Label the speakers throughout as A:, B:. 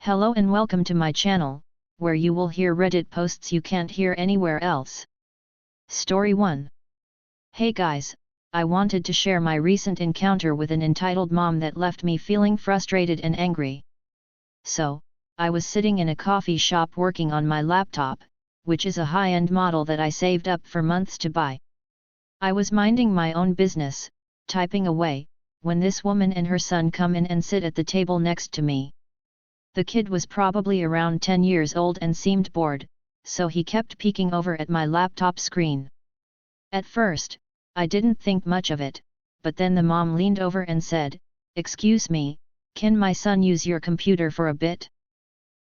A: Hello and welcome to my channel, where you will hear Reddit posts you can't hear anywhere else. Story 1. Hey guys, I wanted to share my recent encounter with an entitled mom that left me feeling frustrated and angry. So, I was sitting in a coffee shop working on my laptop, which is a high-end model that I saved up for months to buy. I was minding my own business, typing away, when this woman and her son come in and sit at the table next to me. The kid was probably around 10 years old and seemed bored, so he kept peeking over at my laptop screen. At first, I didn't think much of it, but then the mom leaned over and said, "Excuse me, can my son use your computer for a bit?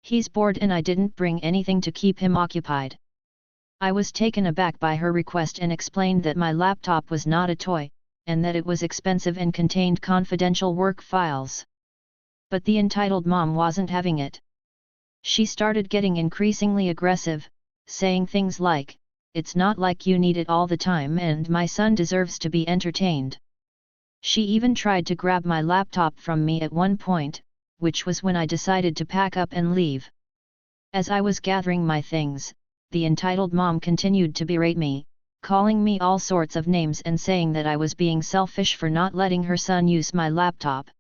A: He's bored and I didn't bring anything to keep him occupied." I was taken aback by her request and explained that my laptop was not a toy, and that it was expensive and contained confidential work files. But the entitled mom wasn't having it. She started getting increasingly aggressive, saying things like, "It's not like you need it all the time and my son deserves to be entertained." She even tried to grab my laptop from me at one point, which was when I decided to pack up and leave. As I was gathering my things, the entitled mom continued to berate me, calling me all sorts of names and saying that I was being selfish for not letting her son use my laptop.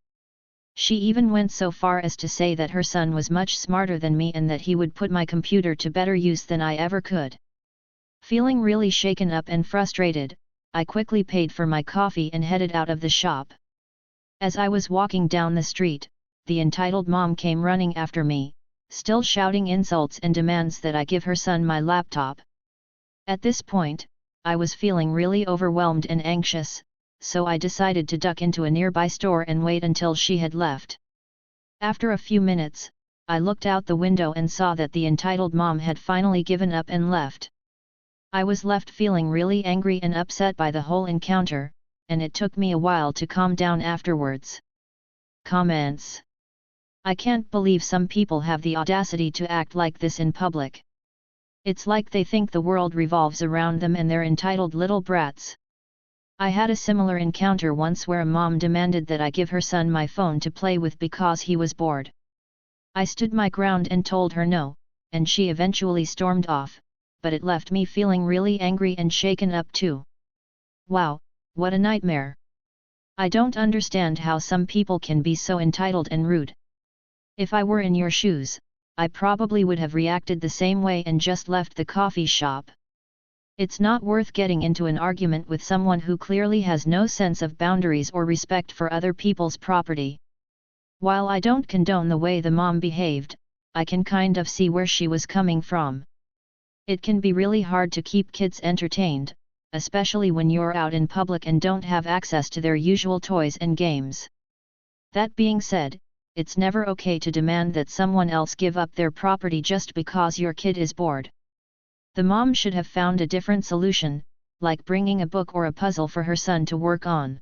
A: She even went so far as to say that her son was much smarter than me and that he would put my computer to better use than I ever could. Feeling really shaken up and frustrated, I quickly paid for my coffee and headed out of the shop. As I was walking down the street, the entitled mom came running after me, still shouting insults and demands that I give her son my laptop. At this point, I was feeling really overwhelmed and anxious, so I decided to duck into a nearby store and wait until she had left. After a few minutes, I looked out the window and saw that the entitled mom had finally given up and left. I was left feeling really angry and upset by the whole encounter, and it took me a while to calm down afterwards. Comments: I can't believe some people have the audacity to act like this in public. It's like they think the world revolves around them and they're entitled little brats. I had a similar encounter once where a mom demanded that I give her son my phone to play with because he was bored. I stood my ground and told her no, and she eventually stormed off, but it left me feeling really angry and shaken up too. Wow, what a nightmare. I don't understand how some people can be so entitled and rude. If I were in your shoes, I probably would have reacted the same way and just left the coffee shop. It's not worth getting into an argument with someone who clearly has no sense of boundaries or respect for other people's property. While I don't condone the way the mom behaved, I can kind of see where she was coming from. It can be really hard to keep kids entertained, especially when you're out in public and don't have access to their usual toys and games. That being said, it's never okay to demand that someone else give up their property just because your kid is bored. The mom should have found a different solution, like bringing a book or a puzzle for her son to work on.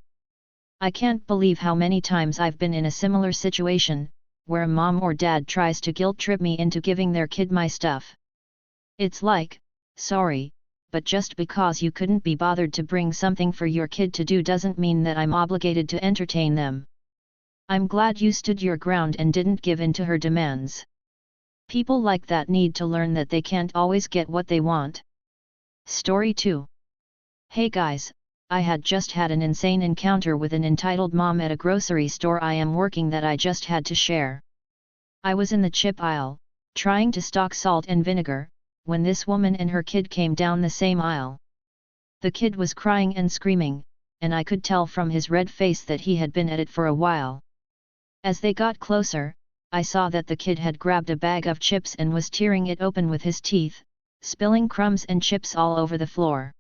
A: I can't believe how many times I've been in a similar situation, where a mom or dad tries to guilt-trip me into giving their kid my stuff. It's like, sorry, but just because you couldn't be bothered to bring something for your kid to do doesn't mean that I'm obligated to entertain them. I'm glad you stood your ground and didn't give in to her demands. People like that need to learn that they can't always get what they want. Story 2. Hey guys, I had just had an insane encounter with an entitled mom at a grocery store I am working that I just had to share. I was in the chip aisle, trying to stock salt and vinegar, when this woman and her kid came down the same aisle. The kid was crying and screaming, and I could tell from his red face that he had been at it for a while. As they got closer, I saw that the kid had grabbed a bag of chips and was tearing it open with his teeth, spilling crumbs and chips all over the floor.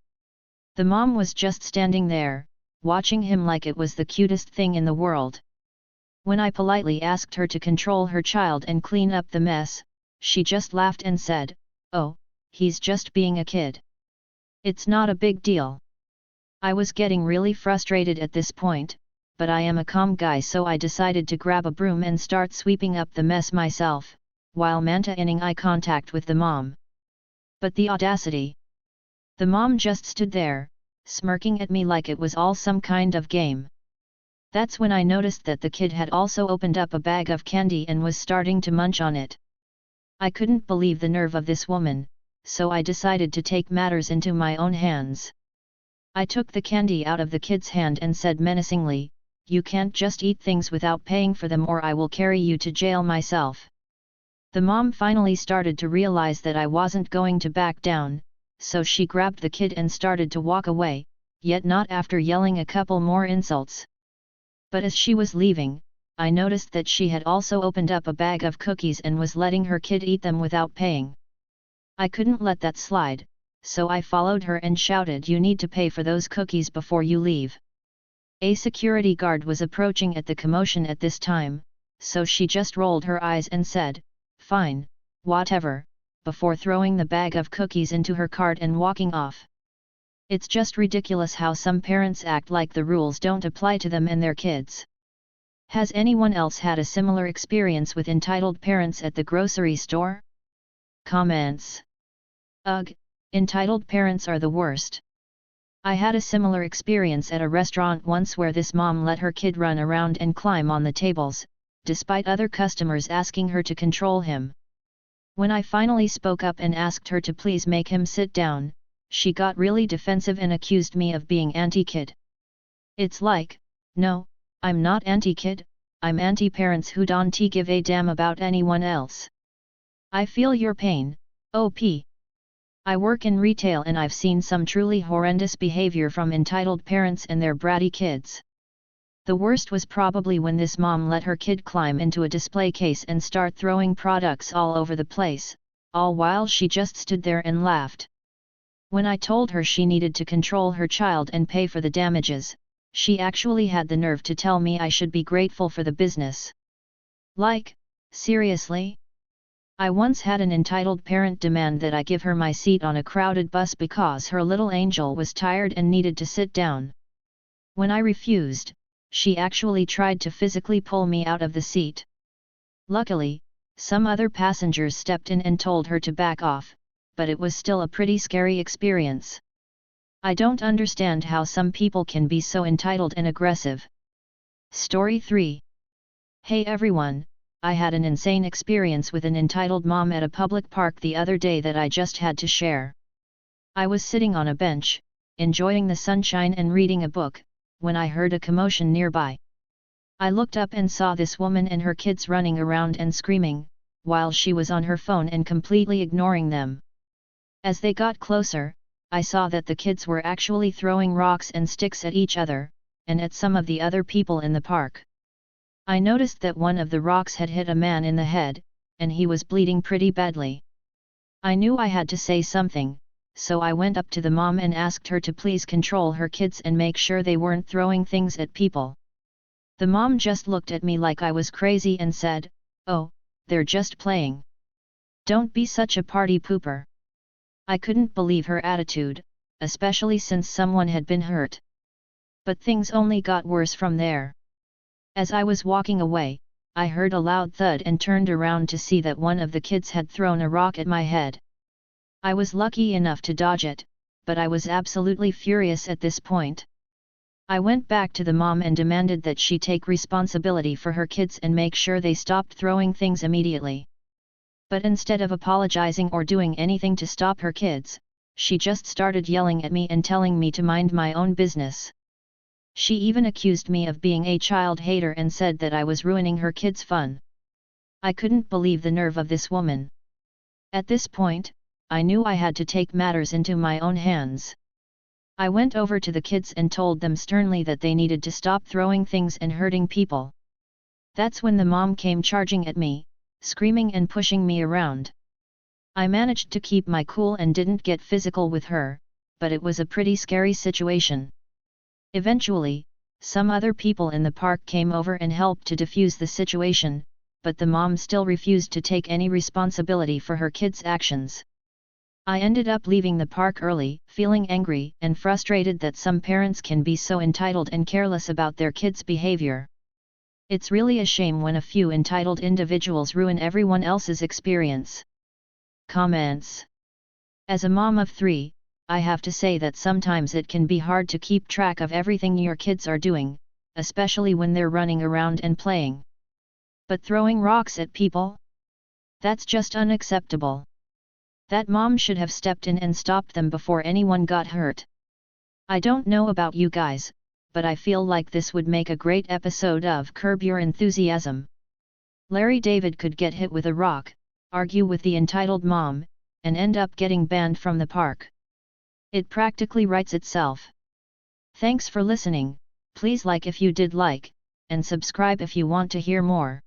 A: The mom was just standing there, watching him like it was the cutest thing in the world. When I politely asked her to control her child and clean up the mess, she just laughed and said, "Oh, he's just being a kid. It's not a big deal." I was getting really frustrated at this point, but I am a calm guy, so I decided to grab a broom and start sweeping up the mess myself, while maintaining eye contact with the mom. But the audacity! The mom just stood there, smirking at me like it was all some kind of game. That's when I noticed that the kid had also opened up a bag of candy and was starting to munch on it. I couldn't believe the nerve of this woman, so I decided to take matters into my own hands. I took the candy out of the kid's hand and said menacingly, "You can't just eat things without paying for them or I will carry you to jail myself." The mom finally started to realize that I wasn't going to back down, so she grabbed the kid and started to walk away, yet not after yelling a couple more insults. But as she was leaving, I noticed that she had also opened up a bag of cookies and was letting her kid eat them without paying. I couldn't let that slide, so I followed her and shouted, "You need to pay for those cookies before you leave." A security guard was approaching at the commotion at this time, so she just rolled her eyes and said, "Fine, whatever," before throwing the bag of cookies into her cart and walking off. It's just ridiculous how some parents act like the rules don't apply to them and their kids. Has anyone else had a similar experience with entitled parents at the grocery store? Comments. Ugh, entitled parents are the worst. I had a similar experience at a restaurant once where this mom let her kid run around and climb on the tables, despite other customers asking her to control him. When I finally spoke up and asked her to please make him sit down, she got really defensive and accused me of being anti-kid. It's like, no, I'm not anti-kid, I'm anti-parents who don't give a damn about anyone else. I feel your pain, OP. I work in retail and I've seen some truly horrendous behavior from entitled parents and their bratty kids. The worst was probably when this mom let her kid climb into a display case and start throwing products all over the place, all while she just stood there and laughed. When I told her she needed to control her child and pay for the damages, she actually had the nerve to tell me I should be grateful for the business. Like, seriously? I once had an entitled parent demand that I give her my seat on a crowded bus because her little angel was tired and needed to sit down. When I refused, she actually tried to physically pull me out of the seat. Luckily, some other passengers stepped in and told her to back off, but it was still a pretty scary experience. I don't understand how some people can be so entitled and aggressive. Story 3. Hey everyone, I had an insane experience with an entitled mom at a public park the other day that I just had to share. I was sitting on a bench, enjoying the sunshine and reading a book, when I heard a commotion nearby. I looked up and saw this woman and her kids running around and screaming, while she was on her phone and completely ignoring them. As they got closer, I saw that the kids were actually throwing rocks and sticks at each other, and at some of the other people in the park. I noticed that one of the rocks had hit a man in the head, and he was bleeding pretty badly. I knew I had to say something, so I went up to the mom and asked her to please control her kids and make sure they weren't throwing things at people. The mom just looked at me like I was crazy and said, "Oh, they're just playing. Don't be such a party pooper." I couldn't believe her attitude, especially since someone had been hurt. But things only got worse from there. As I was walking away, I heard a loud thud and turned around to see that one of the kids had thrown a rock at my head. I was lucky enough to dodge it, but I was absolutely furious at this point. I went back to the mom and demanded that she take responsibility for her kids and make sure they stopped throwing things immediately. But instead of apologizing or doing anything to stop her kids, she just started yelling at me and telling me to mind my own business. She even accused me of being a child hater and said that I was ruining her kids' fun. I couldn't believe the nerve of this woman. At this point, I knew I had to take matters into my own hands. I went over to the kids and told them sternly that they needed to stop throwing things and hurting people. That's when the mom came charging at me, screaming and pushing me around. I managed to keep my cool and didn't get physical with her, but it was a pretty scary situation. Eventually, some other people in the park came over and helped to defuse the situation, but the mom still refused to take any responsibility for her kids' actions. I ended up leaving the park early, feeling angry and frustrated that some parents can be so entitled and careless about their kids' behavior. It's really a shame when a few entitled individuals ruin everyone else's experience. Comments. As a mom of 3, I have to say that sometimes it can be hard to keep track of everything your kids are doing, especially when they're running around and playing. But throwing rocks at people? That's just unacceptable. That mom should have stepped in and stopped them before anyone got hurt. I don't know about you guys, but I feel like this would make a great episode of Curb Your Enthusiasm. Larry David could get hit with a rock, argue with the entitled mom, and end up getting banned from the park. It practically writes itself. Thanks for listening, please like if you did like, and subscribe if you want to hear more.